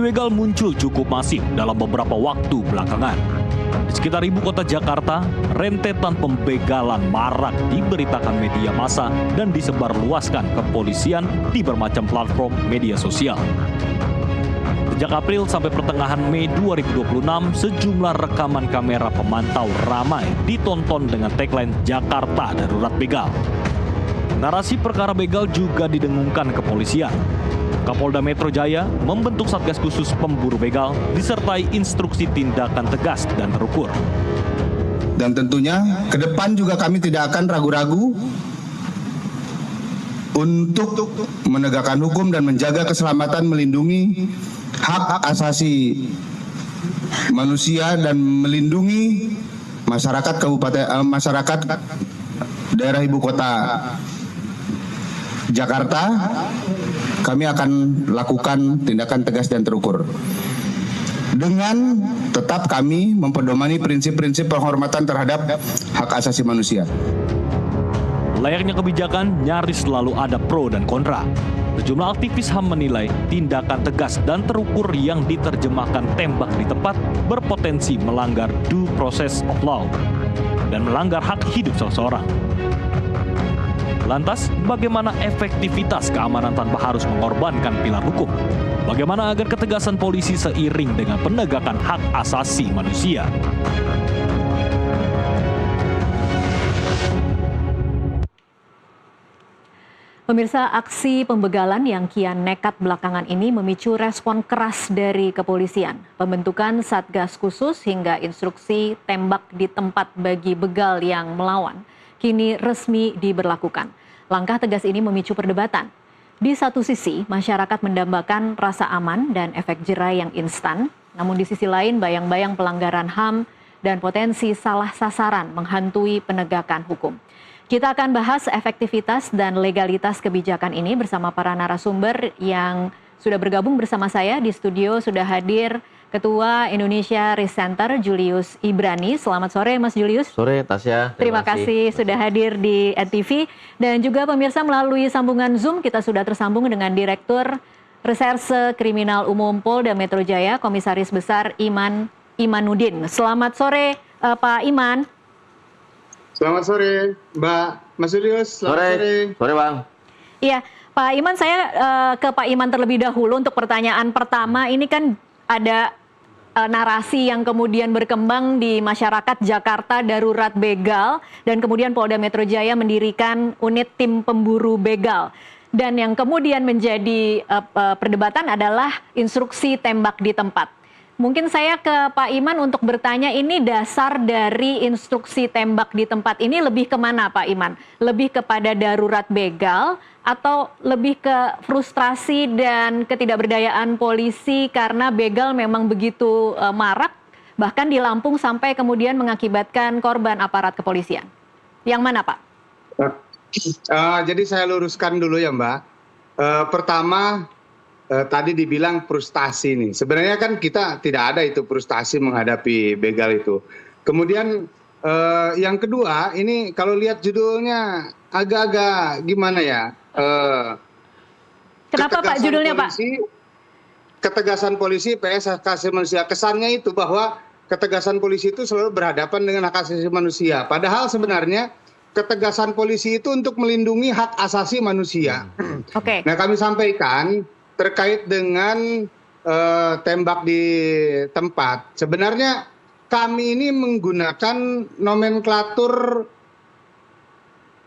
begal muncul cukup masif dalam beberapa waktu belakangan. Di sekitar ibu kota Jakarta, rentetan pembegalan marak diberitakan media massa dan disebarluaskan kepolisian di bermacam platform media sosial. Sejak April sampai pertengahan Mei 2026, sejumlah rekaman kamera pemantau ramai ditonton dengan tagline Jakarta Darurat Begal. Narasi perkara begal juga didengungkan kepolisian. Kapolda Metro Jaya membentuk Satgas Khusus Pemburu Begal disertai instruksi tindakan tegas dan terukur. Dan tentunya ke depan juga kami tidak akan ragu-ragu untuk menegakkan hukum dan menjaga keselamatan, melindungi hak asasi manusia dan melindungi masyarakat masyarakat daerah ibu kota Jakarta. Kami akan lakukan tindakan tegas dan terukur. Dengan tetap kami mempedomani prinsip-prinsip penghormatan terhadap hak asasi manusia. Layaknya kebijakan, nyaris selalu ada pro dan kontra. Sejumlah aktivis HAM menilai tindakan tegas dan terukur yang diterjemahkan tembak di tempat berpotensi melanggar due process of law dan melanggar hak hidup seseorang. Lantas, bagaimana efektivitas keamanan tanpa harus mengorbankan pilar hukum? Bagaimana agar ketegasan polisi seiring dengan penegakan hak asasi manusia? Pemirsa, aksi pembegalan yang kian nekat belakangan ini memicu respon keras dari kepolisian. Pembentukan Satgas Khusus hingga instruksi tembak di tempat bagi begal yang melawan kini resmi diberlakukan. Langkah tegas ini memicu perdebatan. Di satu sisi, masyarakat mendambakan rasa aman dan efek jera yang instan. Namun di sisi lain, bayang-bayang pelanggaran HAM dan potensi salah sasaran menghantui penegakan hukum. Kita akan bahas efektivitas dan legalitas kebijakan ini bersama para narasumber yang sudah bergabung bersama saya. Di studio sudah hadir Ketua Indonesia Risk Center Julius Ibrani. Selamat sore Mas Julius. Sore Tasya. Terima kasih sudah hadir di NTV. Dan juga pemirsa melalui sambungan Zoom kita sudah tersambung dengan Direktur Reserse Kriminal Umum Polda Metro Jaya, Komisaris Besar Imanuddin. Selamat sore Pak Iman. Selamat sore Mbak Mas Julius. Selamat sore. Sore Bang. Iya Pak Iman, saya ke Pak Iman terlebih dahulu untuk pertanyaan pertama. Ini kan ada narasi yang kemudian berkembang di masyarakat Jakarta Darurat Begal dan kemudian Polda Metro Jaya mendirikan unit tim pemburu begal. Dan yang kemudian menjadi perdebatan adalah instruksi tembak di tempat. Mungkin saya ke Pak Iman untuk bertanya, ini dasar dari instruksi tembak di tempat ini lebih kemana Pak Iman? Lebih kepada darurat begal atau lebih ke frustrasi dan ketidakberdayaan polisi karena begal memang begitu marak, bahkan di Lampung sampai kemudian mengakibatkan korban aparat kepolisian? Yang mana Pak? Jadi saya luruskan dulu ya Mbak. Pertama, tadi dibilang frustasi nih. Sebenarnya kan kita tidak ada itu frustasi menghadapi begal itu. Kemudian yang kedua, ini kalau lihat judulnya agak-agak gimana ya? Kenapa Pak judulnya Pak? Ketegasan polisi PS hak asasi manusia. Kesannya itu bahwa ketegasan polisi itu selalu berhadapan dengan hak asasi manusia. Padahal sebenarnya ketegasan polisi itu untuk melindungi hak asasi manusia. Oke. Nah kami sampaikan terkait dengan tembak di tempat. Sebenarnya kami ini menggunakan nomenklatur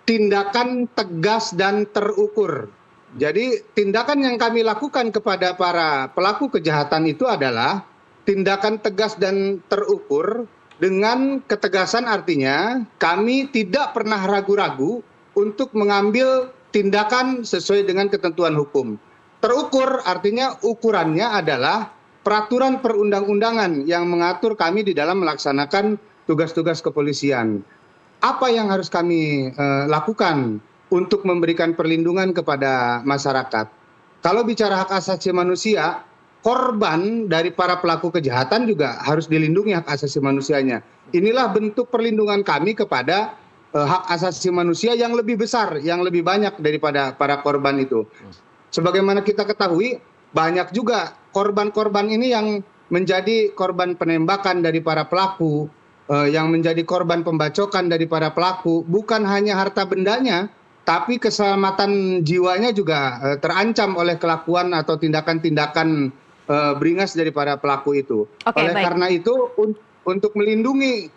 tindakan tegas dan terukur. Jadi tindakan yang kami lakukan kepada para pelaku kejahatan itu adalah tindakan tegas dan terukur. Dengan ketegasan artinya kami tidak pernah ragu-ragu untuk mengambil tindakan sesuai dengan ketentuan hukum. Terukur artinya ukurannya adalah peraturan perundang-undangan yang mengatur kami di dalam melaksanakan tugas-tugas kepolisian. Apa yang harus kami lakukan untuk memberikan perlindungan kepada masyarakat? Kalau bicara hak asasi manusia, korban dari para pelaku kejahatan juga harus dilindungi hak asasi manusianya. Inilah bentuk perlindungan kami kepada hak asasi manusia yang lebih besar, yang lebih banyak daripada para korban itu. Sebagaimana kita ketahui, banyak juga korban-korban ini yang menjadi korban penembakan dari para pelaku, yang menjadi korban pembacokan dari para pelaku, bukan hanya harta bendanya, tapi keselamatan jiwanya juga terancam oleh kelakuan atau tindakan-tindakan beringas dari para pelaku itu. Oke, Oleh baik. karena itu, untuk melindungi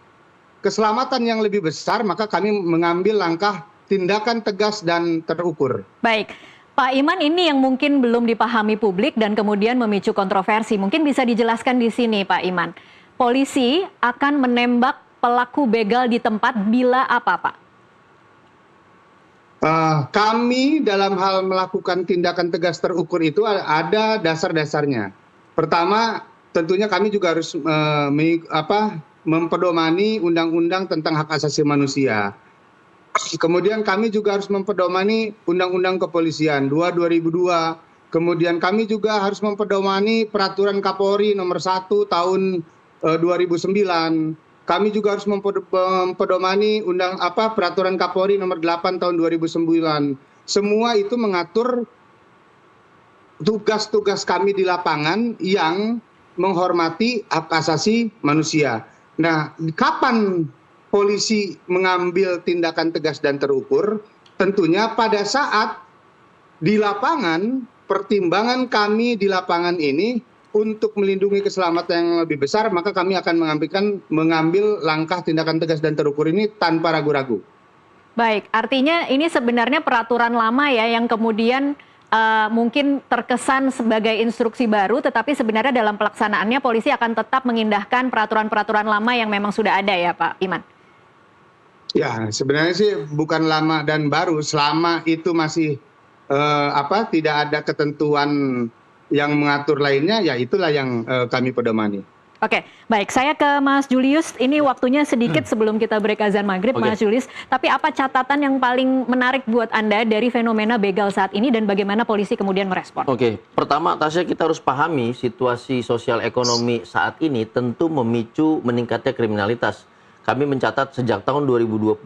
keselamatan yang lebih besar, maka kami mengambil langkah tindakan tegas dan terukur. Baik, Pak Iman, ini yang mungkin belum dipahami publik dan kemudian memicu kontroversi. Mungkin bisa dijelaskan di sini, Pak Iman. Polisi akan menembak pelaku begal di tempat bila apa, Pak? Kami dalam hal melakukan tindakan tegas terukur itu ada dasar-dasarnya. Pertama, tentunya kami juga harus mempedomani undang-undang tentang hak asasi manusia. Kemudian kami juga harus mempedomani undang-undang kepolisian 2002. Kemudian kami juga harus mempedomani peraturan Kapolri nomor 1 tahun 2009. Kami juga harus mempedomani peraturan Kapolri nomor 8 tahun 2009. Semua itu mengatur tugas-tugas kami di lapangan yang menghormati hak asasi manusia. Nah, kapan polisi mengambil tindakan tegas dan terukur? Tentunya pada saat di lapangan, pertimbangan kami di lapangan ini untuk melindungi keselamatan yang lebih besar, maka kami akan mengambil langkah tindakan tegas dan terukur ini tanpa ragu-ragu. Baik, artinya ini sebenarnya peraturan lama ya yang kemudian mungkin terkesan sebagai instruksi baru, tetapi sebenarnya dalam pelaksanaannya polisi akan tetap mengindahkan peraturan-peraturan lama yang memang sudah ada ya, Pak Iman? Ya, sebenarnya sih bukan lama dan baru, selama itu masih tidak ada ketentuan yang mengatur lainnya, ya itulah yang kami pedomani. Oke, baik. Saya ke Mas Julius. Ini waktunya sedikit sebelum kita break azan maghrib, Mas Julius. Tapi apa catatan yang paling menarik buat Anda dari fenomena begal saat ini dan bagaimana polisi kemudian merespon? Oke, pertama Tasya, kita harus pahami situasi sosial ekonomi saat ini tentu memicu meningkatnya kriminalitas. Kami mencatat sejak tahun 2020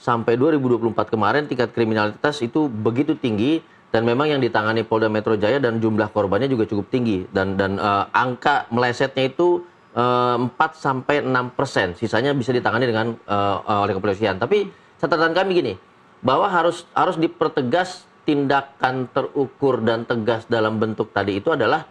sampai 2024 kemarin tingkat kriminalitas itu begitu tinggi. Dan memang yang ditangani Polda Metro Jaya dan jumlah korbannya juga cukup tinggi. Dan angka melesetnya itu 4-6%. Sisanya bisa ditangani dengan oleh kepolisian. Tapi catatan kami gini, bahwa harus dipertegas tindakan terukur dan tegas dalam bentuk tadi itu adalah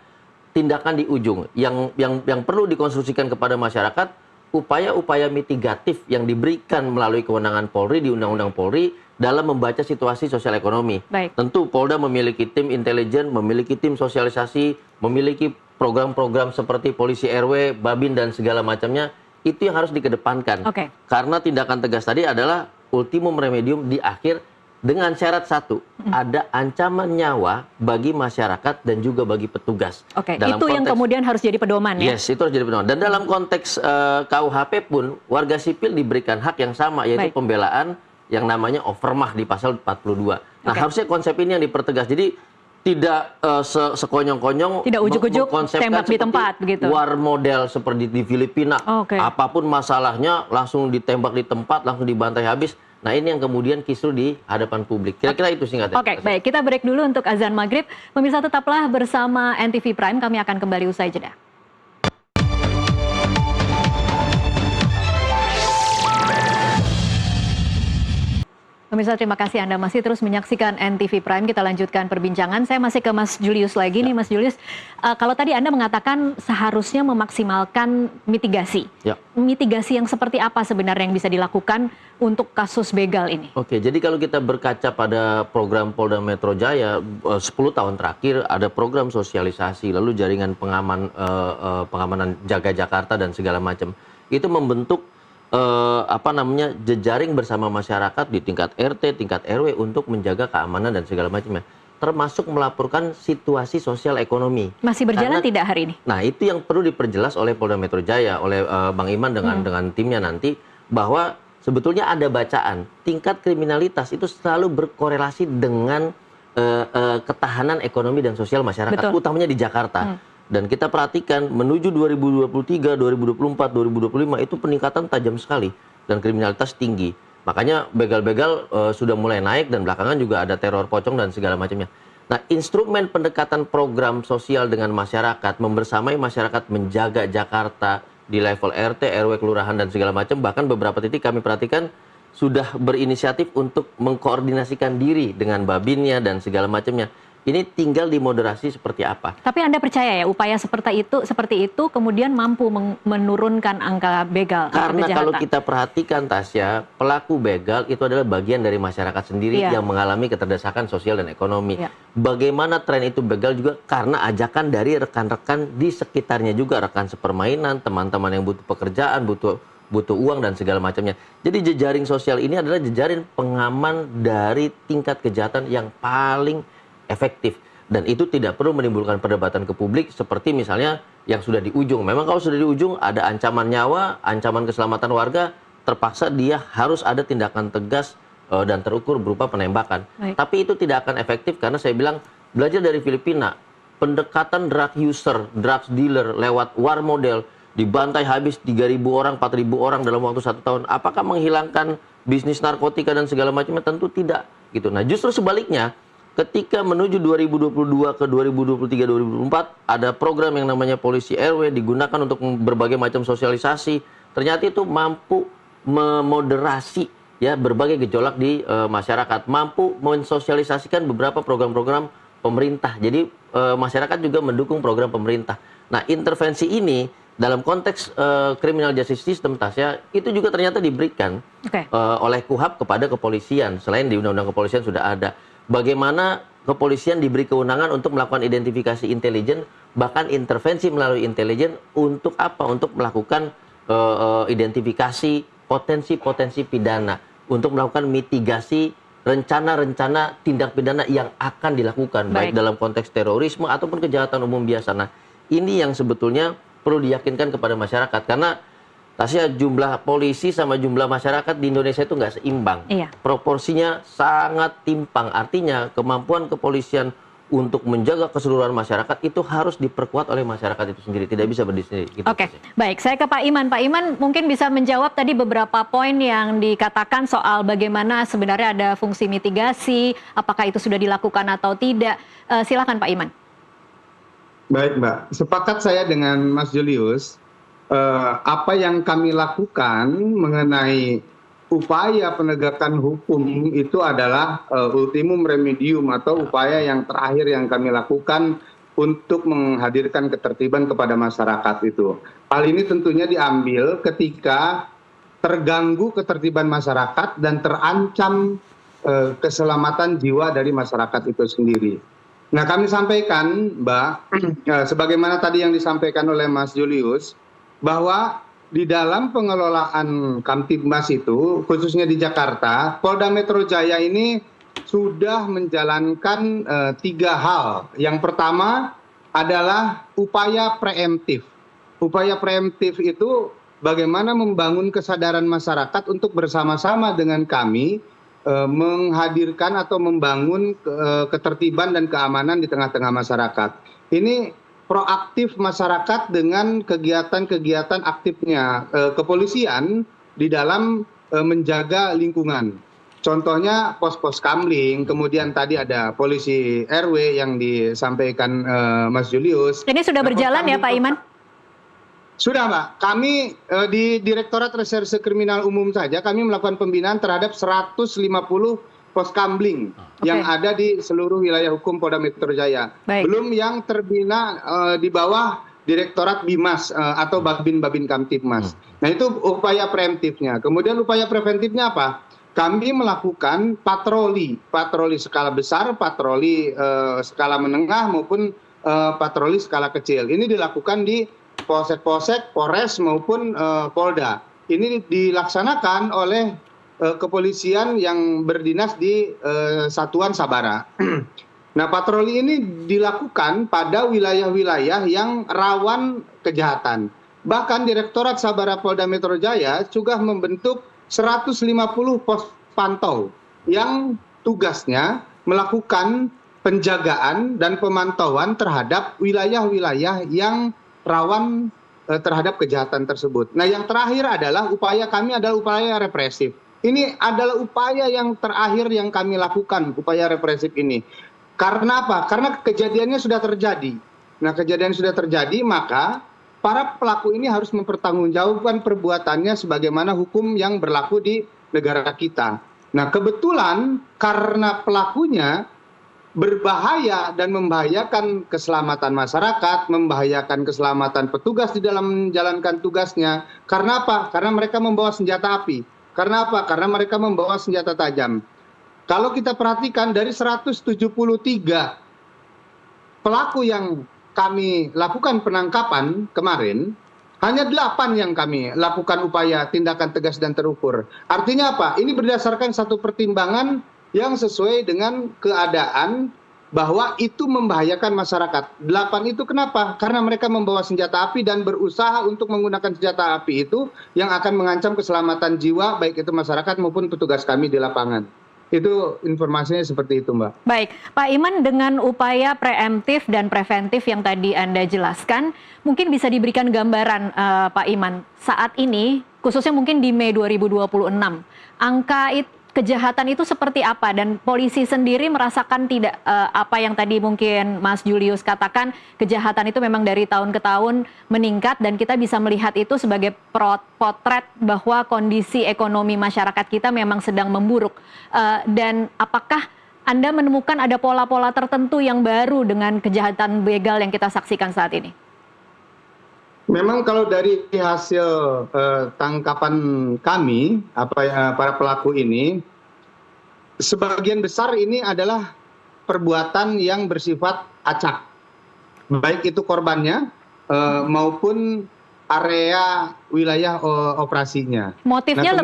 tindakan di ujung. Yang perlu dikonstruksikan kepada masyarakat, upaya-upaya mitigatif yang diberikan melalui kewenangan Polri di Undang-Undang Polri dalam membaca situasi sosial ekonomi. Baik. Tentu Polda memiliki tim intelijen, memiliki tim sosialisasi, memiliki program-program seperti polisi RW, Babin dan segala macamnya. Itu yang harus dikedepankan. Oke. Karena tindakan tegas tadi adalah ultimum remedium di akhir dengan syarat satu, ada ancaman nyawa bagi masyarakat dan juga bagi petugas. Oke, Dalam itu yang kemudian harus jadi pedoman ya? Yes, itu harus jadi pedoman. Dan dalam konteks KUHP pun, warga sipil diberikan hak yang sama, yaitu pembelaan yang namanya overmah di pasal 42. Nah, harusnya konsep ini yang dipertegas. Jadi tidak sekonyong-konyong, tidak ujuk-ujuk tembak di tempat begitu. War model seperti di Filipina. Apapun masalahnya langsung ditembak di tempat, langsung dibantai habis. Nah, ini yang kemudian kisru di hadapan publik. Kira-kira itu singkatnya. Oke, baik. Kita break dulu untuk azan maghrib. Pemirsa tetaplah bersama NTV Prime. Kami akan kembali usai jeda. Pemirsa, terima kasih Anda masih terus menyaksikan NTV Prime. Kita lanjutkan perbincangan. Saya masih ke Mas Julius lagi nih, Mas Julius. Kalau tadi Anda mengatakan seharusnya memaksimalkan mitigasi. Ya. Mitigasi yang seperti apa sebenarnya yang bisa dilakukan untuk kasus begal ini? Oke, jadi kalau kita berkaca pada program Polda Metro Jaya 10 tahun terakhir ada program sosialisasi, lalu jaringan pengamanan jaga Jakarta dan segala macam. Itu membentuk jejaring bersama masyarakat di tingkat RT, tingkat RW untuk menjaga keamanan dan segala macamnya, termasuk melaporkan situasi sosial ekonomi. Masih berjalan tidak hari ini? Nah, itu yang perlu diperjelas oleh Polda Metro Jaya, oleh Bang Iman dengan timnya nanti, bahwa sebetulnya ada bacaan tingkat kriminalitas itu selalu berkorelasi dengan ketahanan ekonomi dan sosial masyarakat, utamanya di Jakarta. Dan kita perhatikan menuju 2023, 2024, 2025 itu peningkatan tajam sekali dan kriminalitas tinggi. Makanya begal-begal sudah mulai naik dan belakangan juga ada teror pocong dan segala macamnya. Nah, instrumen pendekatan program sosial dengan masyarakat, membersamai masyarakat menjaga Jakarta di level RT, RW, kelurahan, dan segala macam. Bahkan beberapa titik kami perhatikan sudah berinisiatif untuk mengkoordinasikan diri dengan babinnya dan segala macamnya. Ini tinggal dimoderasi seperti apa. Tapi Anda percaya ya upaya seperti itu kemudian mampu menurunkan angka begal? Karena kalau kita perhatikan, Tasya, pelaku begal itu adalah bagian dari masyarakat sendiri yang mengalami keterdesakan sosial dan ekonomi. Bagaimana tren itu begal juga karena ajakan dari rekan-rekan di sekitarnya juga, rekan sepermainan, teman-teman yang butuh pekerjaan, butuh uang dan segala macamnya. Jadi jejaring sosial ini adalah jejaring pengaman dari tingkat kejahatan yang paling efektif, dan itu tidak perlu menimbulkan perdebatan ke publik seperti misalnya yang sudah di ujung. Memang kalau sudah di ujung ada ancaman nyawa, ancaman keselamatan warga, terpaksa dia harus ada tindakan tegas dan terukur berupa penembakan. Tapi itu tidak akan efektif karena saya bilang belajar dari Filipina, pendekatan drug user, drugs dealer lewat war model, dibantai habis 3.000 orang, 4.000 orang dalam waktu 1 tahun. Apakah menghilangkan bisnis narkotika dan segala macamnya? Tentu tidak. Gitu. Nah, justru sebaliknya, ketika menuju 2022 ke 2023-2024, ada program yang namanya Polisi RW digunakan untuk berbagai macam sosialisasi. Ternyata itu mampu memoderasi ya berbagai gejolak di masyarakat, mampu mensosialisasikan beberapa program-program pemerintah. Jadi masyarakat juga mendukung program pemerintah. Nah, intervensi ini dalam konteks criminal justice system, Tasya, itu juga ternyata diberikan oleh KUHAP kepada kepolisian. Selain di Undang-Undang Kepolisian sudah ada. Bagaimana kepolisian diberi kewenangan untuk melakukan identifikasi intelijen, bahkan intervensi melalui intelijen untuk apa? Untuk melakukan identifikasi potensi-potensi pidana, untuk melakukan mitigasi rencana-rencana tindak pidana yang akan dilakukan, baik dalam konteks terorisme ataupun kejahatan umum biasa. Nah, ini yang sebetulnya perlu diyakinkan kepada masyarakat, karena Tasya, jumlah polisi sama jumlah masyarakat di Indonesia itu nggak seimbang. Proporsinya sangat timpang. Artinya kemampuan kepolisian untuk menjaga keseluruhan masyarakat itu harus diperkuat oleh masyarakat itu sendiri. Tidak bisa berdiri sendiri. Gitu, baik. Saya ke Pak Iman. Pak Iman mungkin bisa menjawab tadi beberapa poin yang dikatakan soal bagaimana sebenarnya ada fungsi mitigasi, apakah itu sudah dilakukan atau tidak. Silakan Pak Iman. Baik, Mbak. Sepakat saya dengan Mas Julius. Apa yang kami lakukan mengenai upaya penegakan hukum itu adalah ultimum remedium atau upaya yang terakhir yang kami lakukan untuk menghadirkan ketertiban kepada masyarakat itu. Hal ini tentunya diambil ketika terganggu ketertiban masyarakat dan terancam keselamatan jiwa dari masyarakat itu sendiri. Nah, kami sampaikan, Mbak, sebagaimana tadi yang disampaikan oleh Mas Julius, bahwa di dalam pengelolaan Kamtibmas itu, khususnya di Jakarta, Polda Metro Jaya ini sudah menjalankan 3 hal. Yang pertama adalah upaya preemptif. Upaya preemptif itu bagaimana membangun kesadaran masyarakat untuk bersama-sama dengan kami menghadirkan atau membangun ketertiban dan keamanan di tengah-tengah masyarakat. Ini proaktif masyarakat dengan kegiatan-kegiatan aktifnya kepolisian di dalam menjaga lingkungan. Contohnya pos-pos kamling, kemudian tadi ada polisi RW yang disampaikan Mas Julius. Ini sudah berjalan ya Pak Iman? Sudah, Mbak. Kami di Direktorat Reserse Kriminal Umum saja kami melakukan pembinaan terhadap 150 pos kamling yang ada di seluruh wilayah hukum Polda Metro Jaya. Belum yang terbina di bawah Direktorat Bimas atau Babin Kamtibmas. Nah, itu upaya preemptifnya. Kemudian upaya preventifnya apa? Kami melakukan patroli skala besar, patroli skala menengah maupun patroli skala kecil. Ini dilakukan di polsek-polsek, Polres maupun Polda. Ini dilaksanakan oleh kepolisian yang berdinas di Satuan Sabara. Nah, patroli ini dilakukan pada wilayah-wilayah yang rawan kejahatan. Bahkan Direktorat Sabara Polda Metro Jaya juga membentuk 150 pos pantau yang tugasnya melakukan penjagaan dan pemantauan terhadap wilayah-wilayah yang rawan terhadap kejahatan tersebut. Nah, yang terakhir adalah upaya kami adalah upaya represif. Ini adalah upaya yang terakhir yang kami lakukan, upaya represif ini. Karena apa? Karena kejadiannya sudah terjadi. Nah, kejadian sudah terjadi, maka para pelaku ini harus mempertanggungjawabkan perbuatannya sebagaimana hukum yang berlaku di negara kita. Nah, kebetulan karena pelakunya berbahaya dan membahayakan keselamatan masyarakat, membahayakan keselamatan petugas di dalam menjalankan tugasnya. Karena apa? Karena mereka membawa senjata api. Karena apa? Karena mereka membawa senjata tajam. Kalau kita perhatikan dari 173 pelaku yang kami lakukan penangkapan kemarin, hanya 8 yang kami lakukan upaya tindakan tegas dan terukur. Artinya apa? Ini berdasarkan satu pertimbangan yang sesuai dengan keadaan bahwa itu membahayakan masyarakat. 8 itu kenapa? Karena mereka membawa senjata api dan berusaha untuk menggunakan senjata api itu yang akan mengancam keselamatan jiwa baik itu masyarakat maupun petugas kami di lapangan. Itu informasinya seperti itu, Mbak. Baik, Pak Iman, dengan upaya preemptif dan preventif yang tadi Anda jelaskan, mungkin bisa diberikan gambaran Pak Iman, saat ini, khususnya mungkin di Mei 2026, angka kejahatan itu seperti apa? Dan polisi sendiri merasakan tidak apa yang tadi mungkin Mas Julius katakan, kejahatan itu memang dari tahun ke tahun meningkat dan kita bisa melihat itu sebagai potret bahwa kondisi ekonomi masyarakat kita memang sedang memburuk. Dan apakah Anda menemukan ada pola-pola tertentu yang baru dengan kejahatan begal yang kita saksikan saat ini? Memang kalau dari hasil tangkapan kami, para pelaku ini, sebagian besar ini adalah perbuatan yang bersifat acak, baik itu korbannya maupun area wilayah operasinya. Motifnya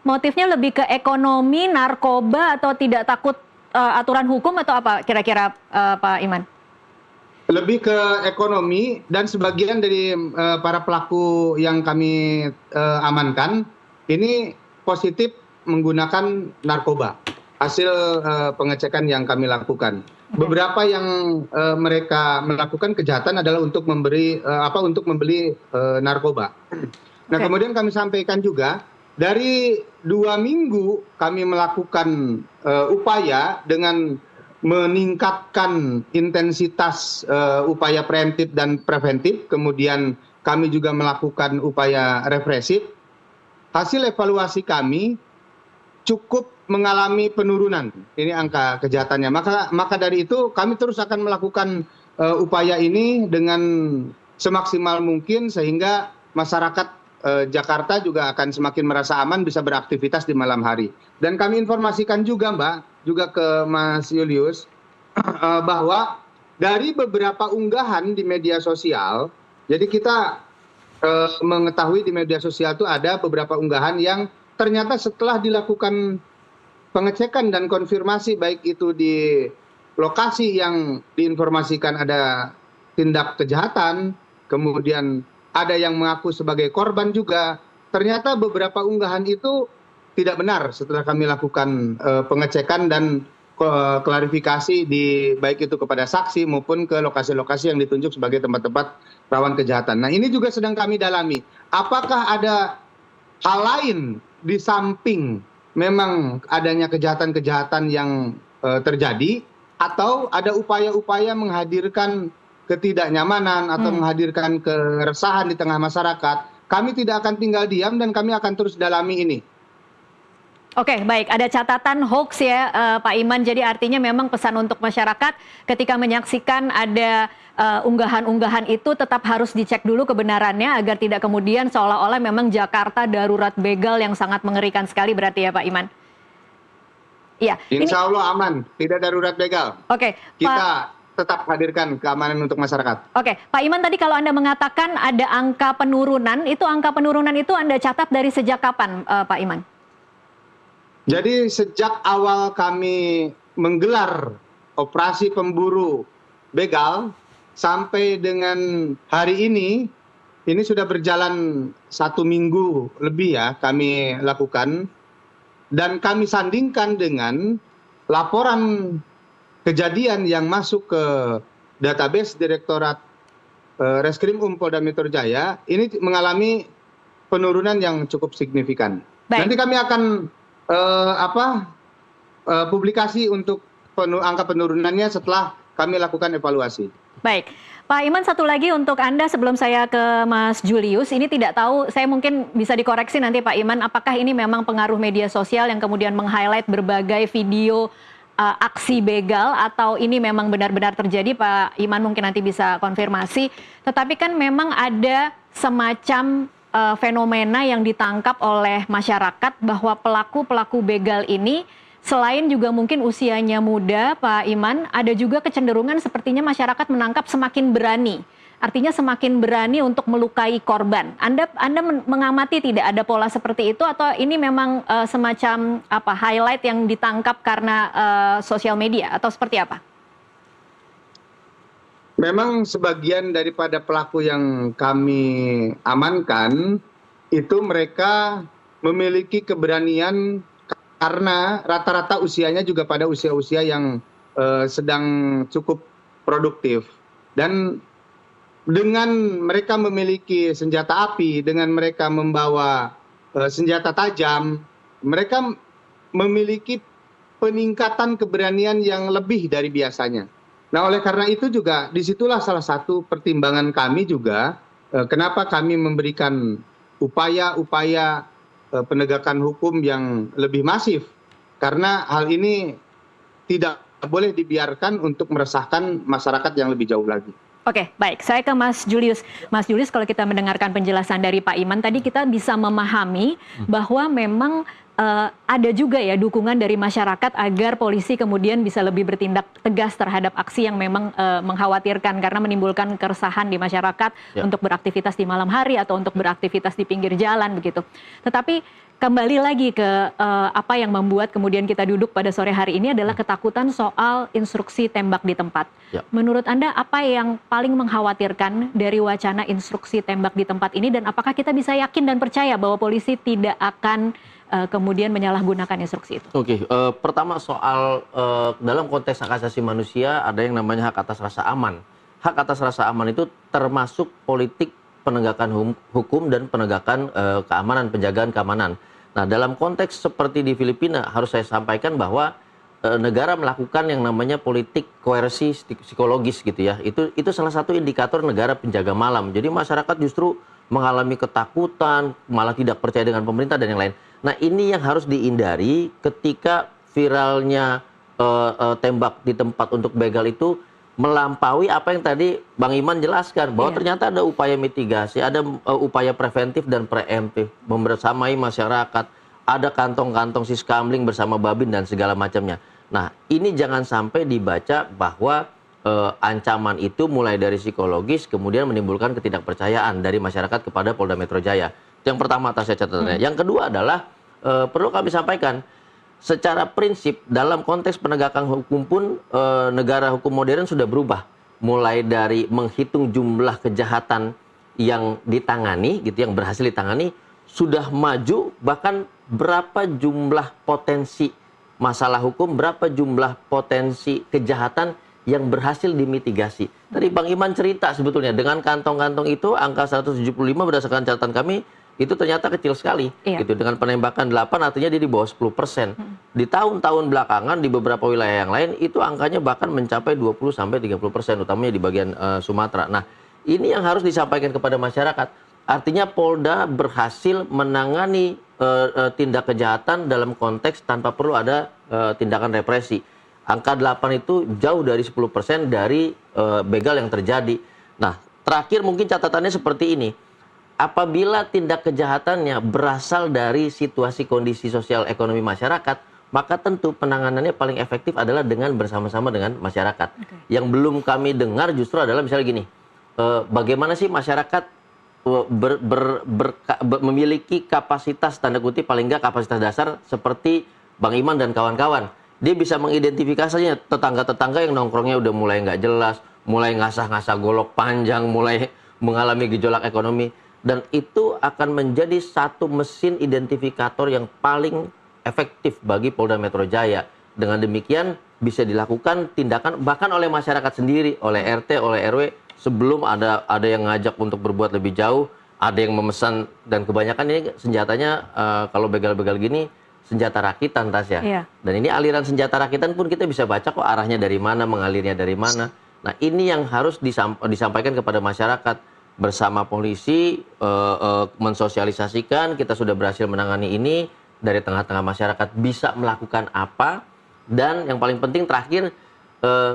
motifnya lebih ke ekonomi, narkoba, atau tidak takut aturan hukum, atau apa kira-kira Pak Iman? Lebih ke ekonomi, dan sebagian dari para pelaku yang kami amankan ini positif menggunakan narkoba. Hasil pengecekan yang kami lakukan. Beberapa yang mereka melakukan kejahatan adalah untuk membeli narkoba. Nah, kemudian kami sampaikan juga dari 2 minggu kami melakukan upaya dengan meningkatkan intensitas upaya preemptif dan preventif, kemudian kami juga melakukan upaya represif. Hasil evaluasi kami cukup mengalami penurunan ini angka kejahatannya. Maka dari itu kami terus akan melakukan upaya ini dengan semaksimal mungkin sehingga masyarakat Jakarta juga akan semakin merasa aman bisa beraktivitas di malam hari. Dan kami informasikan juga, Mbak, juga ke Mas Julius, bahwa dari beberapa unggahan di media sosial, jadi kita mengetahui di media sosial itu ada beberapa unggahan yang ternyata setelah dilakukan pengecekan dan konfirmasi baik itu di lokasi yang diinformasikan ada tindak kejahatan, kemudian ada yang mengaku sebagai korban juga, ternyata beberapa unggahan itu tidak benar setelah kami lakukan pengecekan dan klarifikasi baik itu kepada saksi maupun ke lokasi-lokasi yang ditunjuk sebagai tempat-tempat rawan kejahatan. Nah, ini juga sedang kami dalami. Apakah ada hal lain di samping memang adanya kejahatan-kejahatan yang terjadi, atau ada upaya-upaya menghadirkan ketidaknyamanan atau menghadirkan keresahan di tengah masyarakat? Kami tidak akan tinggal diam dan kami akan terus dalami ini. Oke, baik. Ada catatan hoax ya, Pak Iman. Jadi artinya memang pesan untuk masyarakat ketika menyaksikan ada unggahan-unggahan itu tetap harus dicek dulu kebenarannya agar tidak kemudian seolah-olah memang Jakarta darurat begal yang sangat mengerikan sekali, berarti ya Pak Iman? Iya. Insya Allah aman, tidak darurat begal. Oke, kita tetap hadirkan keamanan untuk masyarakat. Oke, Pak Iman, tadi kalau Anda mengatakan ada angka penurunan itu Anda catat dari sejak kapan, Pak Iman? Jadi sejak awal kami menggelar operasi pemburu begal sampai dengan hari ini sudah berjalan 1 minggu lebih ya kami lakukan, dan kami sandingkan dengan laporan kejadian yang masuk ke database Direktorat Reskrim Polda Metro Jaya, ini mengalami penurunan yang cukup signifikan. Baik. Nanti kami akan publikasi untuk angka penurunannya setelah kami lakukan evaluasi. Baik, Pak Iman, satu lagi untuk Anda sebelum saya ke Mas Julius. Ini tidak tahu, saya mungkin bisa dikoreksi nanti Pak Iman, apakah ini memang pengaruh media sosial yang kemudian meng-highlight berbagai video aksi begal, atau ini memang benar-benar terjadi? Pak Iman mungkin nanti bisa konfirmasi. Tetapi kan memang ada semacam fenomena yang ditangkap oleh masyarakat bahwa pelaku-pelaku begal ini selain juga mungkin usianya muda, Pak Iman, ada juga kecenderungan sepertinya masyarakat menangkap semakin berani. Artinya semakin berani untuk melukai korban. Anda mengamati tidak ada pola seperti itu, atau ini memang semacam highlight yang ditangkap karena sosial media, atau seperti apa? Memang sebagian daripada pelaku yang kami amankan itu mereka memiliki keberanian karena rata-rata usianya juga pada usia-usia yang sedang cukup produktif. Dan dengan mereka memiliki senjata api, dengan mereka membawa senjata tajam, mereka memiliki peningkatan keberanian yang lebih dari biasanya. Nah, oleh karena itu juga disitulah salah satu pertimbangan kami juga kenapa kami memberikan upaya-upaya penegakan hukum yang lebih masif, karena hal ini tidak boleh dibiarkan untuk meresahkan masyarakat yang lebih jauh lagi. Oke, baik. Saya ke Mas Julius. Mas Julius, kalau kita mendengarkan penjelasan dari Pak Iman tadi, kita bisa memahami bahwa memang ada juga ya dukungan dari masyarakat agar polisi kemudian bisa lebih bertindak tegas terhadap aksi yang memang mengkhawatirkan karena menimbulkan keresahan di masyarakat untuk beraktivitas di malam hari atau untuk beraktivitas di pinggir jalan begitu. Tetapi kembali lagi ke apa yang membuat kemudian kita duduk pada sore hari ini adalah ketakutan soal instruksi tembak di tempat. Menurut Anda apa yang paling mengkhawatirkan dari wacana instruksi tembak di tempat ini, dan apakah kita bisa yakin dan percaya bahwa polisi tidak akan kemudian menyalahgunakan instruksi itu? Oke, pertama soal dalam konteks hak asasi manusia ada yang namanya hak atas rasa aman. Hak atas rasa aman itu termasuk politik penegakan hukum dan penegakan keamanan, penjagaan keamanan. Nah, dalam konteks seperti di Filipina harus saya sampaikan bahwa negara melakukan yang namanya politik koersi psikologis gitu ya. Itu salah satu indikator negara penjaga malam. Jadi masyarakat justru mengalami ketakutan, malah tidak percaya dengan pemerintah dan yang lain. Nah, ini yang harus dihindari ketika viralnya tembak di tempat untuk begal itu melampaui apa yang tadi Bang Iman jelaskan, bahwa ternyata ada upaya mitigasi, ada upaya preventif dan preemptif, membersamai masyarakat, ada kantong-kantong siskamling bersama babin dan segala macamnya. Nah, ini jangan sampai dibaca bahwa ancaman itu mulai dari psikologis kemudian menimbulkan ketidakpercayaan dari masyarakat kepada Polda Metro Jaya. Yang pertama atas catatannya. Yang kedua adalah perlu kami sampaikan secara prinsip dalam konteks penegakan hukum pun negara hukum modern sudah berubah, mulai dari menghitung jumlah kejahatan yang ditangani gitu, yang berhasil ditangani, sudah maju bahkan berapa jumlah potensi masalah hukum, berapa jumlah potensi kejahatan yang berhasil dimitigasi. Tadi Bang Iman cerita sebetulnya dengan kantong-kantong itu angka 175 berdasarkan catatan kami itu ternyata kecil sekali. Gitu. Dengan penembakan 8 artinya dia di bawah 10%. Di tahun-tahun belakangan di beberapa wilayah yang lain itu angkanya bahkan mencapai 20-30%, utamanya di bagian Sumatera. Nah, ini yang harus disampaikan kepada masyarakat. Artinya Polda berhasil menangani tindak kejahatan dalam konteks tanpa perlu ada tindakan represi. Angka 8 itu jauh dari 10% dari begal yang terjadi. Nah, terakhir mungkin catatannya seperti ini. Apabila tindak kejahatannya berasal dari situasi kondisi sosial ekonomi masyarakat, maka tentu penanganannya paling efektif adalah dengan bersama-sama dengan masyarakat. Yang belum kami dengar justru adalah misalnya gini, bagaimana sih masyarakat memiliki kapasitas, tanda kutip paling nggak kapasitas dasar seperti Bang Iman dan kawan-kawan. Dia bisa mengidentifikasinya tetangga-tetangga yang nongkrongnya udah mulai nggak jelas, mulai ngasah-ngasah golok panjang, mulai mengalami gejolak ekonomi. Dan itu akan menjadi satu mesin identifikator yang paling efektif bagi Polda Metro Jaya. Dengan demikian bisa dilakukan tindakan bahkan oleh masyarakat sendiri, oleh RT, oleh RW, sebelum ada yang ngajak untuk berbuat lebih jauh, ada yang memesan, dan kebanyakan ini senjatanya kalau begal-begal gini senjata rakitan, Tasya. Iya. Dan ini aliran senjata rakitan pun kita bisa baca kok arahnya dari mana, mengalirnya dari mana. Nah, ini yang harus disampaikan kepada masyarakat bersama polisi, mensosialisasikan kita sudah berhasil menangani ini dari tengah-tengah masyarakat bisa melakukan apa, dan yang paling penting terakhir,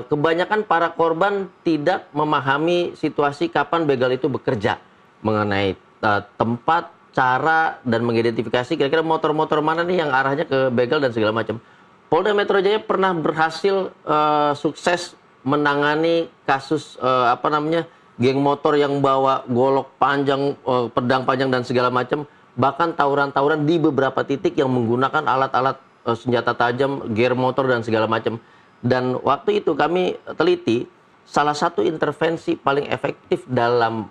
kebanyakan para korban tidak memahami situasi kapan begal itu bekerja mengenai tempat, cara, dan mengidentifikasi kira-kira motor-motor mana nih yang arahnya ke begal dan segala macam. Polda Metro Jaya pernah berhasil sukses menangani kasus geng motor yang bawa golok panjang, pedang panjang dan segala macam, bahkan tawuran-tawuran di beberapa titik yang menggunakan alat-alat senjata tajam, gear motor dan segala macam. Dan waktu itu kami teliti salah satu intervensi paling efektif dalam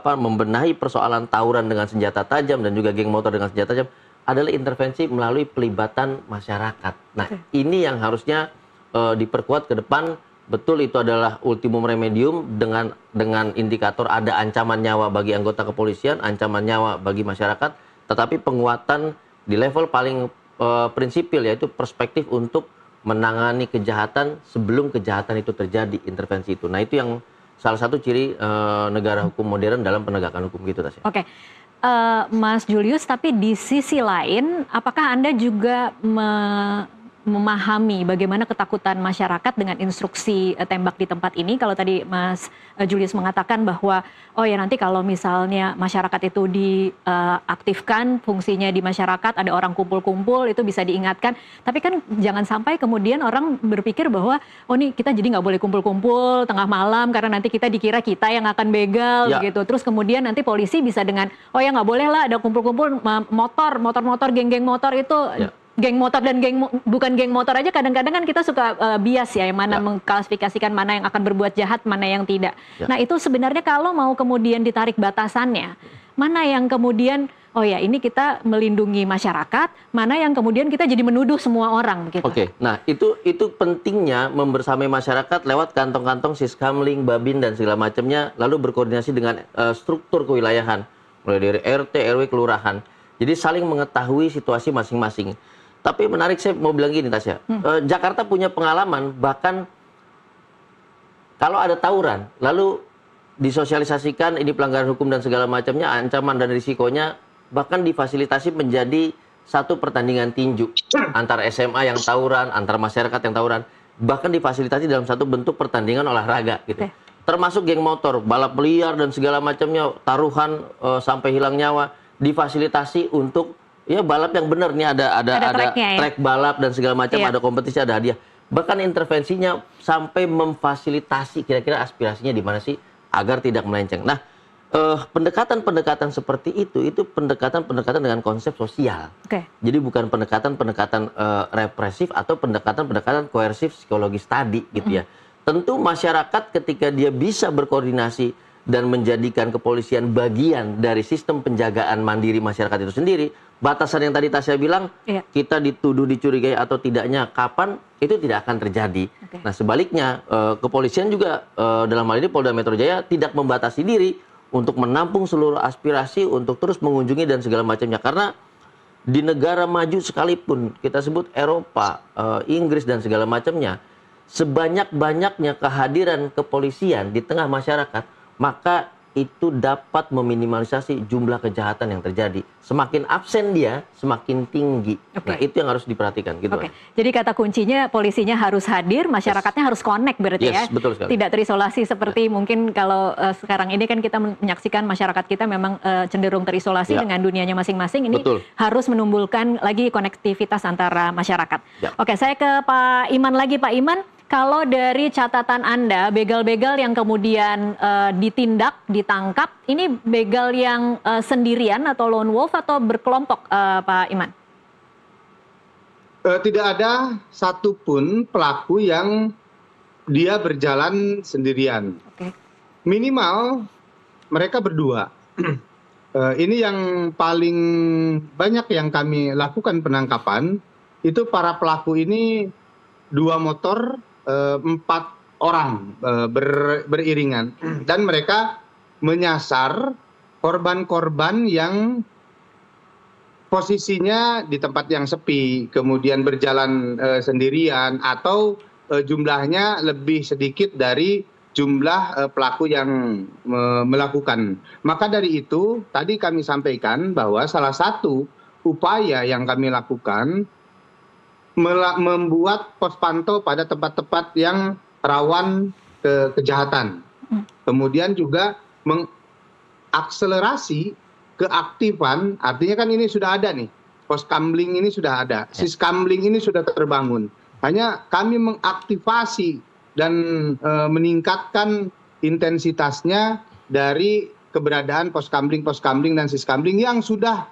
membenahi persoalan tawuran dengan senjata tajam dan juga geng motor dengan senjata tajam adalah intervensi melalui pelibatan masyarakat. Nah, ini yang harusnya diperkuat ke depan. Betul, itu adalah ultimum remedium dengan indikator ada ancaman nyawa bagi anggota kepolisian, ancaman nyawa bagi masyarakat, tetapi penguatan di level paling prinsipil, yaitu perspektif untuk menangani kejahatan sebelum kejahatan itu terjadi, intervensi itu. Nah, itu yang salah satu ciri negara hukum modern dalam penegakan hukum gitu, Tasya. Oke. Mas Julius, tapi di sisi lain, apakah Anda juga memahami bagaimana ketakutan masyarakat dengan instruksi tembak di tempat ini? Kalau tadi Mas Julius mengatakan bahwa oh ya nanti kalau misalnya masyarakat itu diaktifkan fungsinya di masyarakat, ada orang kumpul-kumpul itu bisa diingatkan. Tapi kan jangan sampai kemudian orang berpikir bahwa oh nih kita jadi nggak boleh kumpul-kumpul tengah malam karena nanti kita dikira kita yang akan begal gitu. Terus kemudian nanti polisi bisa dengan oh ya nggak boleh lah ada kumpul-kumpul motor, geng-geng motor itu. Geng motor dan bukan geng motor aja kadang-kadang kan kita suka bias ya, yang mana mengklasifikasikan mana yang akan berbuat jahat, mana yang tidak. Nah, itu sebenarnya kalau mau kemudian ditarik batasannya, mana yang kemudian oh ya ini kita melindungi masyarakat, mana yang kemudian kita jadi menuduh semua orang begitu. Oke. Nah, itu pentingnya membersamai masyarakat lewat kantong-kantong Siskamling, Babin dan segala macamnya, lalu berkoordinasi dengan struktur kewilayahan mulai dari RT, RW, kelurahan. Jadi saling mengetahui situasi masing-masing. Tapi menarik, saya mau bilang gini, Tasya. Jakarta punya pengalaman, bahkan kalau ada tawuran, lalu disosialisasikan ini pelanggaran hukum dan segala macamnya, ancaman dan risikonya, bahkan difasilitasi menjadi satu pertandingan tinju antara SMA yang tawuran, antara masyarakat yang tawuran, bahkan difasilitasi dalam satu bentuk pertandingan olahraga gitu. Termasuk geng motor, balap liar dan segala macamnya, taruhan sampai hilang nyawa, difasilitasi untuk ya balap yang benar nih, ada track balap dan segala macam, ada kompetisi, ada hadiah. Bahkan intervensinya sampai memfasilitasi kira-kira aspirasinya di mana sih agar tidak melenceng. Nah, pendekatan-pendekatan seperti itu pendekatan dengan konsep sosial. Jadi bukan pendekatan represif atau pendekatan koersif psikologis tadi gitu ya. Tentu masyarakat ketika dia bisa berkoordinasi dan menjadikan kepolisian bagian dari sistem penjagaan mandiri masyarakat itu sendiri, batasan yang tadi Tasya bilang, kita dituduh dicurigai atau tidaknya kapan, itu tidak akan terjadi. Nah, sebaliknya, kepolisian juga dalam hal ini Polda Metro Jaya tidak membatasi diri untuk menampung seluruh aspirasi, untuk terus mengunjungi dan segala macamnya. Karena di negara maju sekalipun, kita sebut Eropa, Inggris dan segala macamnya, sebanyak-banyaknya kehadiran kepolisian di tengah masyarakat, maka itu dapat meminimalisasi jumlah kejahatan yang terjadi. Semakin absen dia, semakin tinggi. Nah, itu yang harus diperhatikan. Gitu. Jadi kata kuncinya polisinya harus hadir, masyarakatnya harus connect berarti ya. Betul sekali. Tidak terisolasi seperti mungkin kalau sekarang ini kan kita menyaksikan masyarakat kita memang cenderung terisolasi dengan dunianya masing-masing. Ini harus menumbuhkan lagi konektivitas antara masyarakat. Oke, saya ke Pak Iman lagi. Pak Iman, kalau dari catatan Anda, begal-begal yang kemudian ditindak, ditangkap, ini begal yang sendirian atau lone wolf atau berkelompok, Pak Iman? Tidak ada satupun pelaku yang dia berjalan sendirian. Minimal mereka berdua. Ini yang paling banyak yang kami lakukan penangkapan, itu para pelaku ini 2 motor, 4 orang beriringan, dan mereka menyasar korban-korban yang posisinya di tempat yang sepi, kemudian berjalan sendirian, atau jumlahnya lebih sedikit dari jumlah pelaku yang melakukan. Maka dari itu, tadi kami sampaikan bahwa salah satu upaya yang kami lakukan membuat pos pantau pada tempat-tempat yang rawan kejahatan. Kemudian juga mengakselerasi keaktifan, artinya kan ini sudah ada nih, pos kamling ini sudah ada, siskamling ini sudah terbangun. Hanya kami mengaktifasi dan meningkatkan intensitasnya dari keberadaan pos kamling dan siskamling yang sudah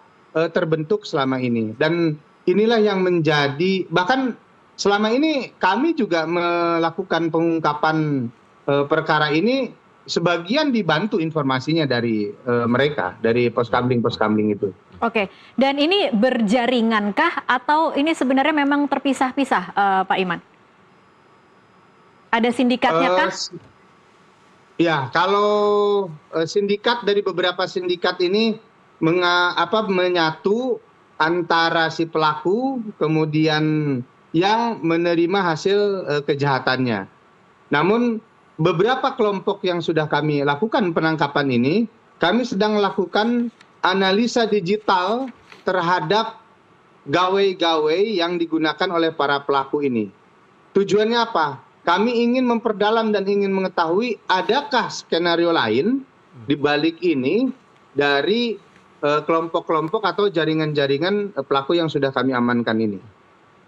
terbentuk selama ini. Dan inilah yang menjadi, bahkan selama ini kami juga melakukan pengungkapan perkara ini, sebagian dibantu informasinya dari mereka, dari pos kamling itu. Oke, dan ini berjaringankah atau ini sebenarnya memang terpisah-pisah, Pak Iman? Ada sindikatnya kah? Ya, kalau sindikat, dari beberapa sindikat ini menyatu antara si pelaku kemudian yang menerima hasil kejahatannya. Namun beberapa kelompok yang sudah kami lakukan penangkapan ini, kami sedang melakukan analisa digital terhadap gawai-gawai yang digunakan oleh para pelaku ini. Tujuannya apa? Kami ingin memperdalam dan ingin mengetahui adakah skenario lain di balik ini dari kelompok-kelompok atau jaringan-jaringan pelaku yang sudah kami amankan ini.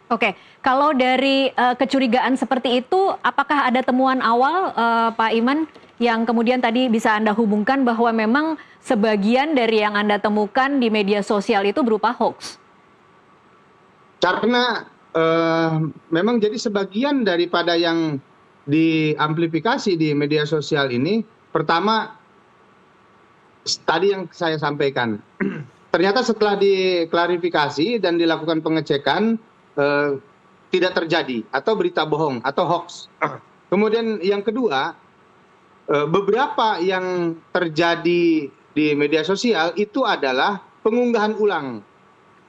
Oke, kalau dari kecurigaan seperti itu, apakah ada temuan awal, Pak Iman, yang kemudian tadi bisa Anda hubungkan bahwa memang sebagian dari yang Anda temukan di media sosial itu berupa hoax? Karena memang jadi sebagian daripada yang diamplifikasi di media sosial ini, pertama, tadi yang saya sampaikan, ternyata setelah diklarifikasi dan dilakukan pengecekan, tidak terjadi, atau berita bohong atau hoax. Kemudian yang kedua, beberapa yang terjadi di media sosial itu adalah pengunggahan ulang.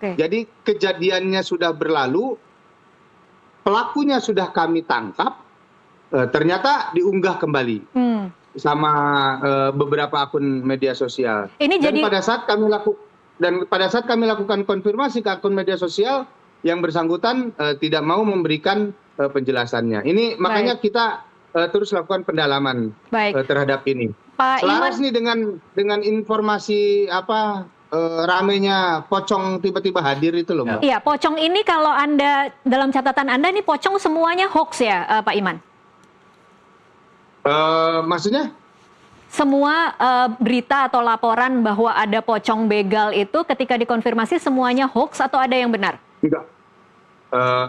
Jadi kejadiannya sudah berlalu, pelakunya sudah kami tangkap, ternyata diunggah kembali sama beberapa akun media sosial. Dan pada saat kami lakukan konfirmasi ke akun media sosial, yang bersangkutan tidak mau memberikan penjelasannya. Ini makanya kita terus lakukan pendalaman terhadap ini. Pak Selaras Iman, nih dengan informasi ramenya pocong tiba-tiba hadir itu loh, Mbak. Iya, pocong ini kalau Anda, dalam catatan Anda ini pocong semuanya hoax ya, Pak Iman? Maksudnya? Semua berita atau laporan bahwa ada pocong begal itu ketika dikonfirmasi semuanya hoax atau ada yang benar?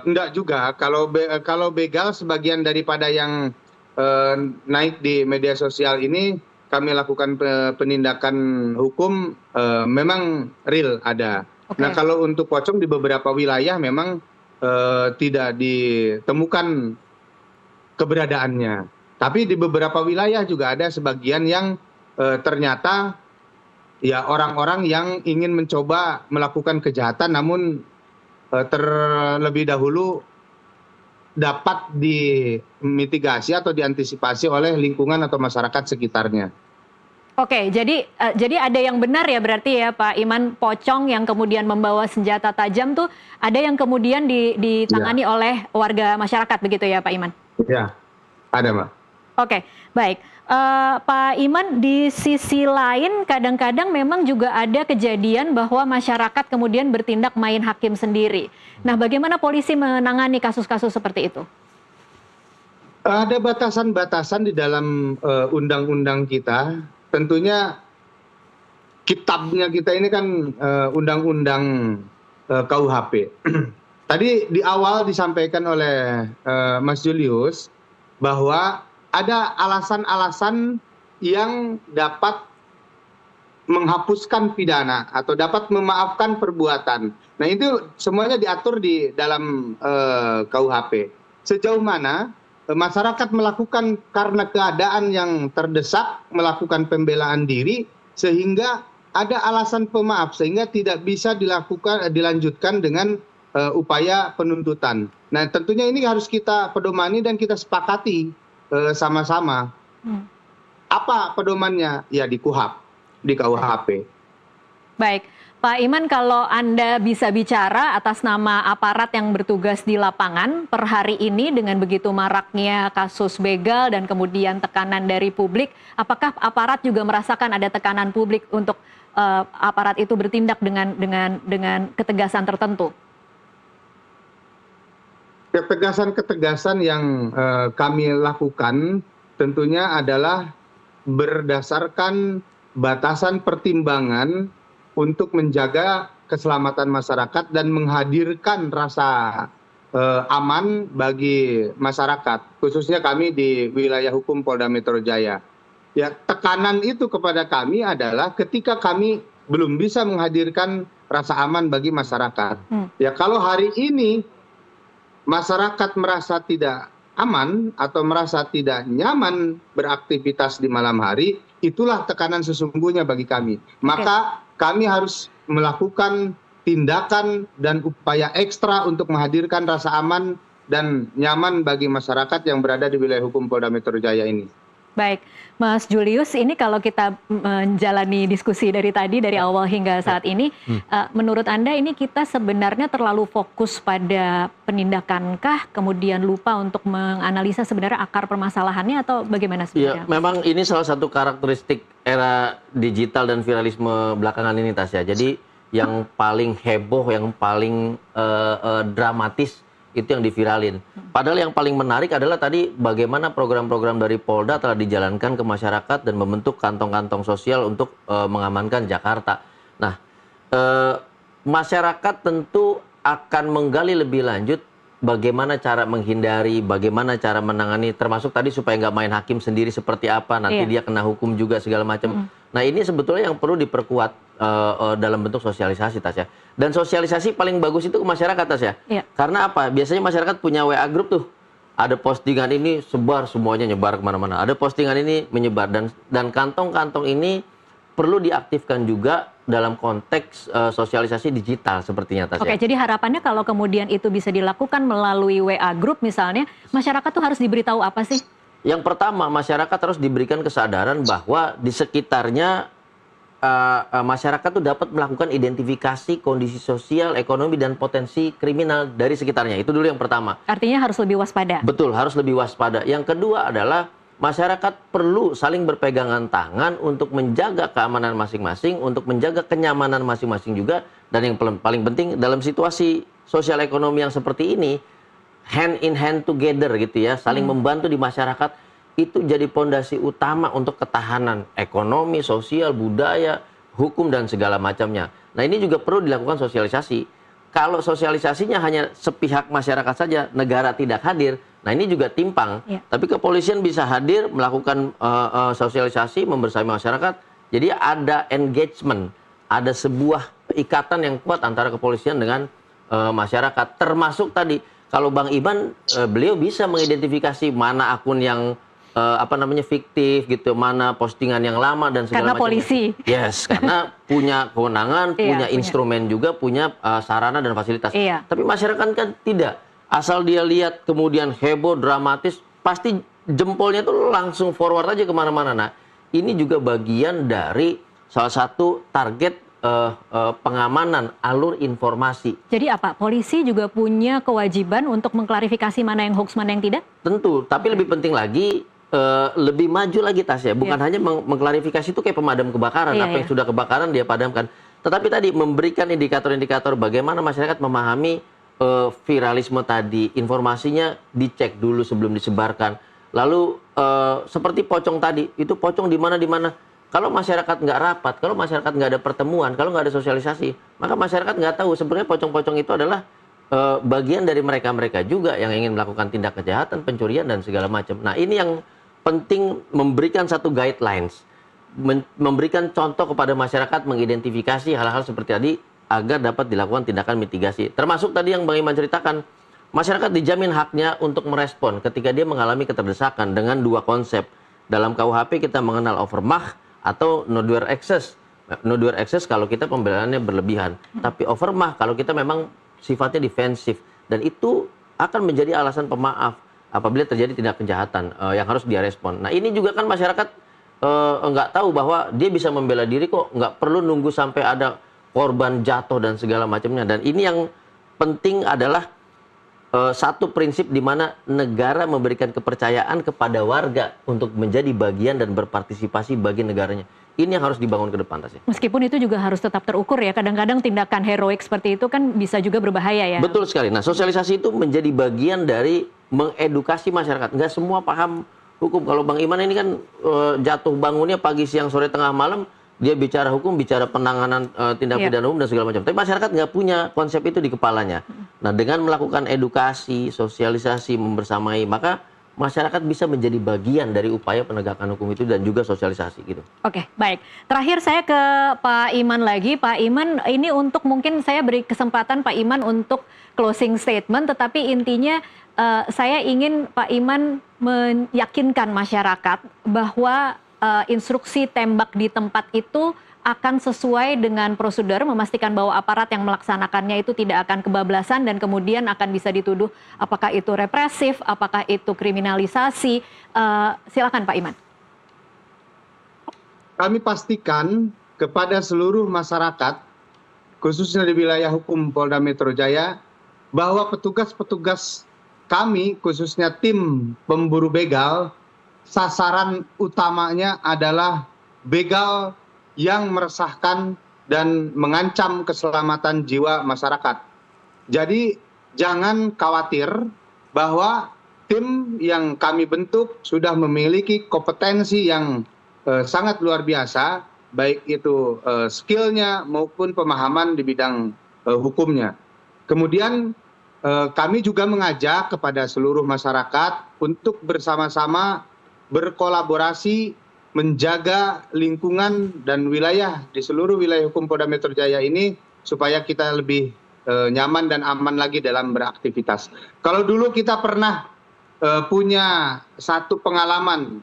Enggak juga. Kalau begal, sebagian daripada yang naik di media sosial ini kami lakukan penindakan hukum, memang real ada. Nah, kalau untuk pocong di beberapa wilayah memang tidak ditemukan keberadaannya. Tapi di beberapa wilayah juga ada sebagian yang ternyata ya orang-orang yang ingin mencoba melakukan kejahatan, namun terlebih dahulu dapat dimitigasi atau diantisipasi oleh lingkungan atau masyarakat sekitarnya. Oke, jadi ada yang benar ya berarti ya Pak Iman, pocong yang kemudian membawa senjata tajam tuh ada yang kemudian ditangani oleh warga masyarakat begitu ya Pak Iman? Ya, ada Mbak. Oke, baik. Pak Iman, di sisi lain kadang-kadang memang juga ada kejadian bahwa masyarakat kemudian bertindak main hakim sendiri. Nah, bagaimana polisi menangani kasus-kasus seperti itu? Ada batasan-batasan di dalam undang-undang kita. Tentunya kitabnya kita ini kan undang-undang KUHP. Tadi di awal disampaikan oleh Mas Julius bahwa ada alasan-alasan yang dapat menghapuskan pidana atau dapat memaafkan perbuatan. Nah, itu semuanya diatur di dalam KUHP. Sejauh mana masyarakat melakukan karena keadaan yang terdesak, melakukan pembelaan diri, sehingga ada alasan pemaaf sehingga tidak bisa dilanjutkan dengan upaya penuntutan. Nah, tentunya ini harus kita pedomani dan kita sepakati sama-sama. Apa pedomannya? Ya di KUHP, di KUHP. Baik, Pak Iman, kalau Anda bisa bicara atas nama aparat yang bertugas di lapangan per hari ini dengan begitu maraknya kasus begal dan kemudian tekanan dari publik, apakah aparat juga merasakan ada tekanan publik untuk aparat itu bertindak dengan ketegasan tertentu? Ketegasan-ketegasan yang kami lakukan tentunya adalah berdasarkan batasan pertimbangan untuk menjaga keselamatan masyarakat dan menghadirkan rasa aman bagi masyarakat, khususnya kami di wilayah hukum Polda Metro Jaya. Ya, tekanan itu kepada kami adalah ketika kami belum bisa menghadirkan rasa aman bagi masyarakat. Ya, kalau hari ini masyarakat merasa tidak aman atau merasa tidak nyaman beraktivitas di malam hari, itulah tekanan sesungguhnya bagi kami. Maka kami harus melakukan tindakan dan upaya ekstra untuk menghadirkan rasa aman dan nyaman bagi masyarakat yang berada di wilayah hukum Polda Metro Jaya ini. Baik, Mas Julius, ini kalau kita menjalani diskusi dari tadi, dari awal hingga saat ini, menurut Anda ini kita sebenarnya terlalu fokus pada penindakankah, kemudian lupa untuk menganalisa sebenarnya akar permasalahannya, atau bagaimana sebenarnya? Ya, memang ini salah satu karakteristik era digital dan viralisme belakangan ini, Tasya. Jadi yang paling heboh, yang paling dramatis, itu yang diviralin. Padahal yang paling menarik adalah tadi bagaimana program-program dari Polda telah dijalankan ke masyarakat dan membentuk kantong-kantong sosial untuk mengamankan Jakarta. Nah, masyarakat tentu akan menggali lebih lanjut bagaimana cara menghindari, bagaimana cara menangani, termasuk tadi supaya nggak main hakim sendiri seperti apa, nanti dia kena hukum juga segala macam. Nah, ini sebetulnya yang perlu diperkuat dalam bentuk sosialisasi, Tasya. Dan sosialisasi paling bagus itu ke masyarakat, Tasya. Karena apa? Biasanya masyarakat punya WA group tuh. Ada postingan ini sebar, semuanya nyebar kemana-mana. Ada postingan ini menyebar. Dan kantong-kantong ini perlu diaktifkan juga dalam konteks sosialisasi digital sepertinya, Tasya. Oke, jadi harapannya kalau kemudian itu bisa dilakukan melalui WA group misalnya, masyarakat tuh harus diberitahu apa sih? Yang pertama, masyarakat harus diberikan kesadaran bahwa di sekitarnya masyarakat tuh dapat melakukan identifikasi kondisi sosial, ekonomi, dan potensi kriminal dari sekitarnya. Itu dulu yang pertama. Artinya harus lebih waspada. Betul, harus lebih waspada. Yang kedua adalah masyarakat perlu saling berpegangan tangan untuk menjaga keamanan masing-masing, untuk menjaga kenyamanan masing-masing juga. Dan yang paling penting dalam situasi sosial ekonomi yang seperti ini, hand in hand together gitu ya, saling membantu di masyarakat, itu jadi pondasi utama untuk ketahanan ekonomi, sosial, budaya, hukum, dan segala macamnya. Nah, ini juga perlu dilakukan sosialisasi. Kalau sosialisasinya hanya sepihak masyarakat saja, negara tidak hadir, nah ini juga timpang. Tapi kepolisian bisa hadir, melakukan sosialisasi, membersamai masyarakat. Jadi ada engagement, ada sebuah ikatan yang kuat antara kepolisian dengan masyarakat. Termasuk tadi, kalau Bang Iman, beliau bisa mengidentifikasi mana akun yang fiktif gitu, mana postingan yang lama dan segala macam. Karena polisi. Yes, karena punya kewenangan, punya instrumen juga, punya sarana dan fasilitas. Tapi masyarakat kan tidak. Asal dia lihat kemudian heboh, dramatis, pasti jempolnya tuh langsung forward aja kemana-mana. Nah, ini juga bagian dari salah satu target pengamanan alur informasi. Jadi apa? Polisi juga punya kewajiban untuk mengklarifikasi mana yang hoax, mana yang tidak? Tentu, tapi lebih penting lagi, lebih maju lagi, Tasya. Bukan hanya mengklarifikasi itu kayak pemadam kebakaran. Apa yang sudah kebakaran dia padamkan. Tetapi tadi memberikan indikator-indikator bagaimana masyarakat memahami viralisme tadi. Informasinya dicek dulu sebelum disebarkan. Lalu seperti pocong tadi, itu pocong di mana-di-mana. Kalau masyarakat nggak rapat, kalau masyarakat nggak ada pertemuan, kalau nggak ada sosialisasi, maka masyarakat nggak tahu sebenarnya pocong-pocong itu adalah bagian dari mereka-mereka juga yang ingin melakukan tindak kejahatan, pencurian, dan segala macam. Nah, ini yang penting, memberikan satu guidelines, memberikan contoh kepada masyarakat, mengidentifikasi hal-hal seperti tadi agar dapat dilakukan tindakan mitigasi. Termasuk tadi yang Bang Iman ceritakan, masyarakat dijamin haknya untuk merespon ketika dia mengalami keterdesakan dengan dua konsep. Dalam KUHP kita mengenal overmach atau no dwell access. No due access kalau kita pembelaannya berlebihan. Tapi overmah kalau kita memang sifatnya defensif. Dan itu akan menjadi alasan pemaaf apabila terjadi tindak kejahatan yang harus dia respon. Nah ini juga kan masyarakat nggak tahu bahwa dia bisa membela diri kok, nggak perlu nunggu sampai ada korban jatuh dan segala macamnya. Dan ini yang penting adalah satu prinsip di mana negara memberikan kepercayaan kepada warga untuk menjadi bagian dan berpartisipasi bagi negaranya. Ini yang harus dibangun ke depan, Tasya. Meskipun itu juga harus tetap terukur ya, kadang-kadang tindakan heroik seperti itu kan bisa juga berbahaya ya. Betul sekali. Nah, sosialisasi itu menjadi bagian dari mengedukasi masyarakat. Nggak semua paham hukum. Kalau Bang Iman ini kan jatuh bangunnya pagi, siang, sore, tengah malam, dia bicara hukum, bicara penanganan tindak pidana umum dan segala macam. Tapi masyarakat nggak punya konsep itu di kepalanya. Nah, dengan melakukan edukasi, sosialisasi, membersamai, maka masyarakat bisa menjadi bagian dari upaya penegakan hukum itu dan juga sosialisasi gitu. Oke, baik. Terakhir saya ke Pak Iman lagi. Pak Iman, ini untuk mungkin saya beri kesempatan Pak Iman untuk closing statement, tetapi intinya saya ingin Pak Iman meyakinkan masyarakat bahwa instruksi tembak di tempat itu akan sesuai dengan prosedur, memastikan bahwa aparat yang melaksanakannya itu tidak akan kebablasan dan kemudian akan bisa dituduh apakah itu represif, apakah itu kriminalisasi. Silakan Pak Iman. Kami pastikan kepada seluruh masyarakat, khususnya di wilayah hukum Polda Metro Jaya, bahwa petugas-petugas kami, khususnya tim pemburu begal, sasaran utamanya adalah begal yang meresahkan dan mengancam keselamatan jiwa masyarakat. Jadi jangan khawatir bahwa tim yang kami bentuk sudah memiliki kompetensi yang sangat luar biasa, baik itu skillnya maupun pemahaman di bidang hukumnya. Kemudian kami juga mengajak kepada seluruh masyarakat untuk bersama-sama berkolaborasi menjaga lingkungan dan wilayah di seluruh wilayah hukum Polda Metro Jaya ini supaya kita lebih nyaman dan aman lagi dalam beraktivitas. Kalau dulu kita pernah punya satu pengalaman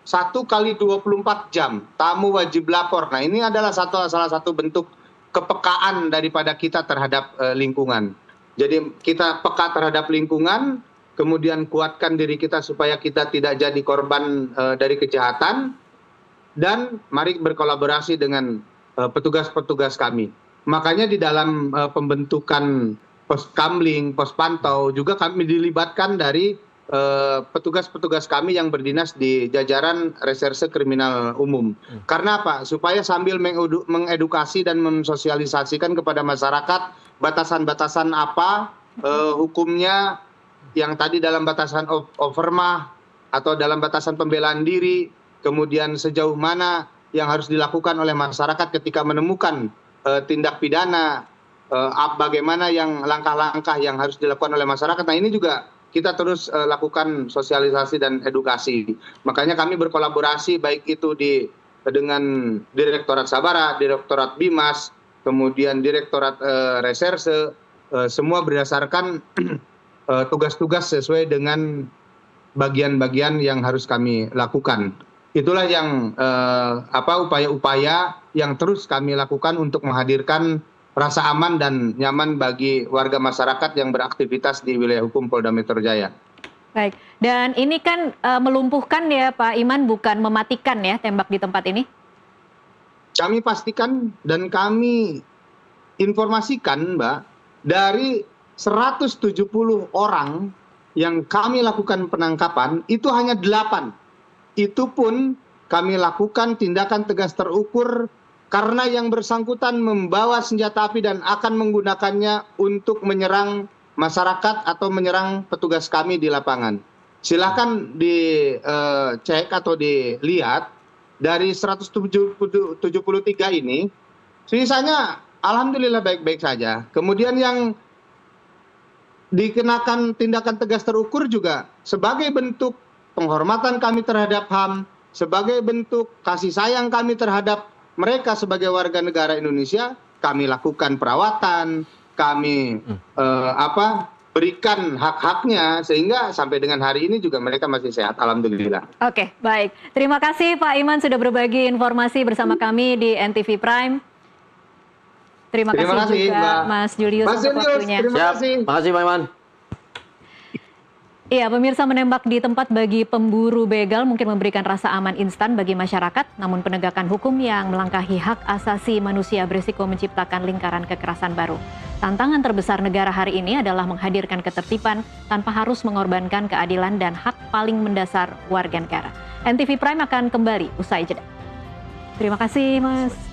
1 kali 24 jam tamu wajib lapor. Nah ini adalah salah satu bentuk kepekaan daripada kita terhadap lingkungan. Jadi kita peka terhadap lingkungan, kemudian kuatkan diri kita supaya kita tidak jadi korban dari kejahatan, dan mari berkolaborasi dengan petugas-petugas kami. Makanya di dalam pembentukan pos kamling, pos pantau juga kami dilibatkan dari petugas-petugas kami yang berdinas di jajaran reserse kriminal umum. Karena apa? Supaya sambil mengedukasi dan mensosialisasikan kepada masyarakat batasan-batasan apa hukumnya, yang tadi dalam batasan overmah atau dalam batasan pembelaan diri, kemudian sejauh mana yang harus dilakukan oleh masyarakat ketika menemukan tindak pidana, bagaimana yang langkah-langkah yang harus dilakukan oleh masyarakat. Nah ini juga kita terus lakukan sosialisasi dan edukasi. Makanya kami berkolaborasi baik itu dengan Direktorat Sabara, Direktorat Bimas, kemudian Direktorat Reserse, semua berdasarkan tugas-tugas sesuai dengan bagian-bagian yang harus kami lakukan. Itulah yang upaya-upaya yang terus kami lakukan untuk menghadirkan rasa aman dan nyaman bagi warga masyarakat yang beraktivitas di wilayah hukum Polda Metro Jaya. Baik, dan ini kan melumpuhkan ya Pak Iman, bukan mematikan ya tembak di tempat ini? Kami pastikan dan kami informasikan Mbak, dari 170 orang yang kami lakukan penangkapan, itu hanya 8. Itu pun kami lakukan tindakan tegas terukur karena yang bersangkutan membawa senjata api dan akan menggunakannya untuk menyerang masyarakat atau menyerang petugas kami di lapangan. Silahkan dicek atau dilihat, dari 173 ini, sisanya alhamdulillah baik-baik saja. Kemudian yang dikenakan tindakan tegas terukur juga sebagai bentuk penghormatan kami terhadap HAM, sebagai bentuk kasih sayang kami terhadap mereka sebagai warga negara Indonesia, kami lakukan perawatan, kami berikan hak-haknya sehingga sampai dengan hari ini juga mereka masih sehat, alhamdulillah. Oke, baik. Terima kasih Pak Iman sudah berbagi informasi bersama kami di NTV Prime. Terima kasih juga Mbak. Mas Julius Mas untuk Julius, waktunya. terima kasih. Terima kasih Pak Iman. Iya, pemirsa, menembak di tempat bagi pemburu begal mungkin memberikan rasa aman instan bagi masyarakat, namun penegakan hukum yang melangkahi hak asasi manusia berisiko menciptakan lingkaran kekerasan baru. Tantangan terbesar negara hari ini adalah menghadirkan ketertiban tanpa harus mengorbankan keadilan dan hak paling mendasar warga negara. NTV Prime akan kembali usai jeda. Terima kasih, Mas.